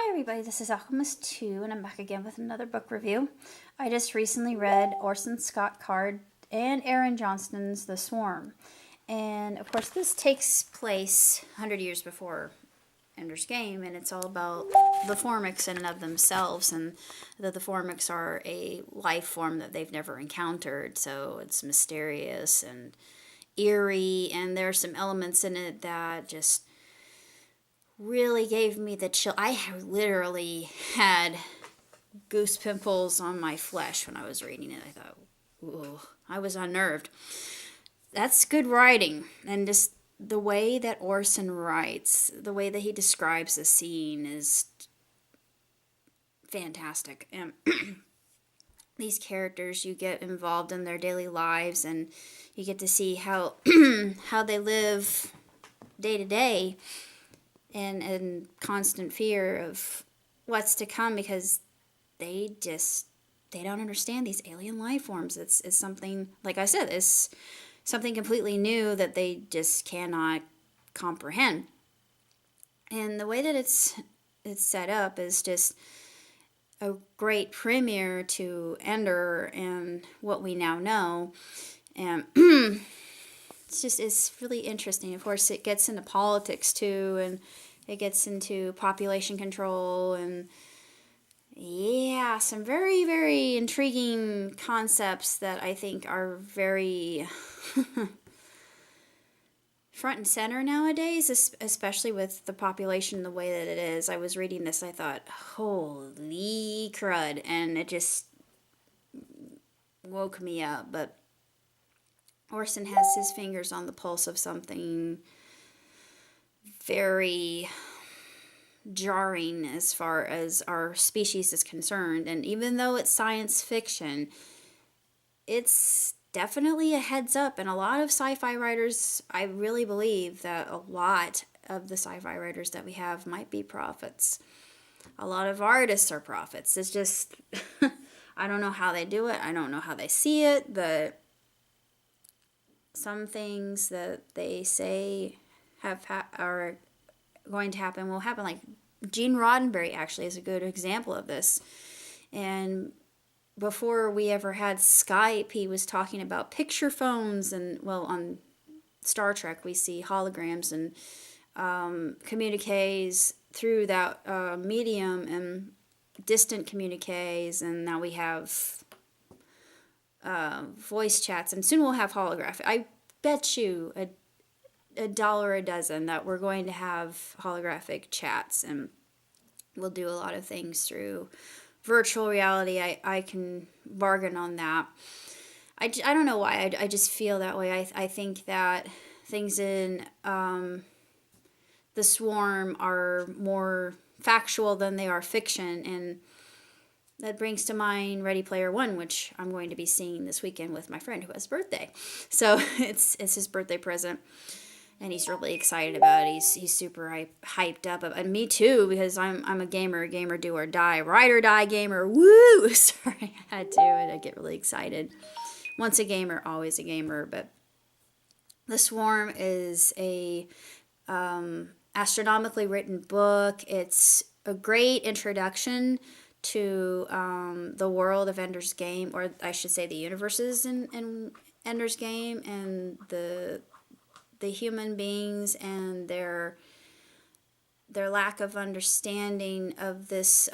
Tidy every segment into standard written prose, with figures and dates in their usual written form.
Hi everybody, this is Alchemist 2 and I'm back again with another book review. I just recently read Orson Scott Card and Aaron Johnston's The Swarm. And of course this takes place 100 years before Ender's Game, and it's all about the Formics in and of themselves, and that the Formics are a life form that they've never encountered, so it's mysterious and eerie, and there are some elements in it that just really gave me the chill. I literally had goose pimples on my flesh when I was reading it. I thought, ooh, I was unnerved. That's good writing, and just the way that Orson writes, the way that he describes the scene is fantastic. And these characters, you get involved in their daily lives, and you get to see how how they live day to day, and in constant fear of what's to come, because they don't understand these alien life forms. It's something, like I said, it's something completely new that they just cannot comprehend. And the way that it's set up is just a great premiere to Ender and what we now know. And it's really interesting. Of course, it gets into politics too, and it gets into population control, and yeah, some very, very intriguing concepts that I think are very front and center nowadays, especially with the population the way that it is. I was reading this, I thought, holy crud, and it just woke me up. But Orson has his fingers on the pulse of something very jarring as far as our species is concerned. And even though it's science fiction, it's definitely a heads up. And a lot of sci-fi writers, I really believe that a lot of the sci-fi writers that we have might be prophets. A lot of artists are prophets. It's just, I don't know how they do it. I don't know how they see it, but some things that they say are going to happen will happen. Like Gene Roddenberry actually is a good example of this. And before we ever had Skype, he was talking about picture phones, and well, on Star Trek we see holograms and communiques through that medium, and distant communiques, and now we have voice chats, and soon we'll have holographic. I bet you a dollar a dozen that we're going to have holographic chats, and we'll do a lot of things through virtual reality. I can bargain on that. I don't know why. I just feel that way. I think that things in The Swarm are more factual than they are fiction, and that brings to mind Ready Player One, which I'm going to be seeing this weekend with my friend who has a birthday. So it's his birthday present, and he's really excited about it. He's super hyped up, and me too, because I'm a gamer do or die, ride or die gamer. Woo! Sorry, I had to, and I get really excited. Once a gamer, always a gamer. But The Swarm is a astronomically written book. It's a great introduction to the world of Ender's Game, or I should say the universes in Ender's Game, and the human beings and their lack of understanding of this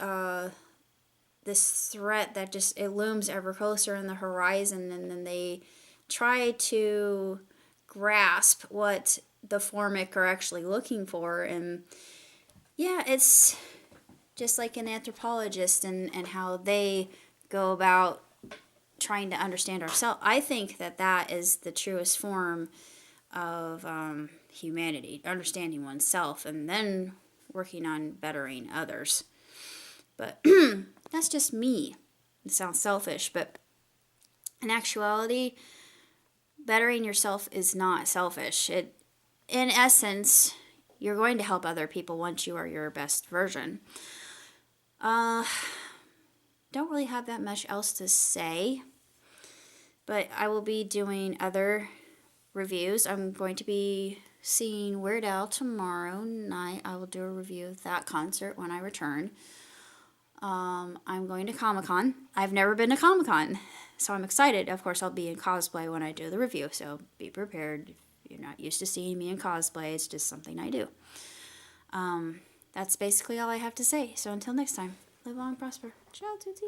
this threat that just, it looms ever closer in the horizon, and then they try to grasp what the Formic are actually looking for. And yeah, it's just like an anthropologist and how they go about trying to understand ourselves. I think that is the truest form of humanity, understanding oneself and then working on bettering others. But that's just me. It sounds selfish, but in actuality, bettering yourself is not selfish. In essence, you're going to help other people once you are your best version. Don't really have that much else to say, but I will be doing other reviews. I'm going to be seeing Weird Al tomorrow night. I will do a review of that concert when I return. I'm going to Comic-Con. I've never been to Comic-Con, so I'm excited. Of course, I'll be in cosplay when I do the review, so be prepared. If you're not used to seeing me in cosplay, it's just something I do. That's basically all I have to say. So until next time, live long and prosper. Ciao, Tootsie.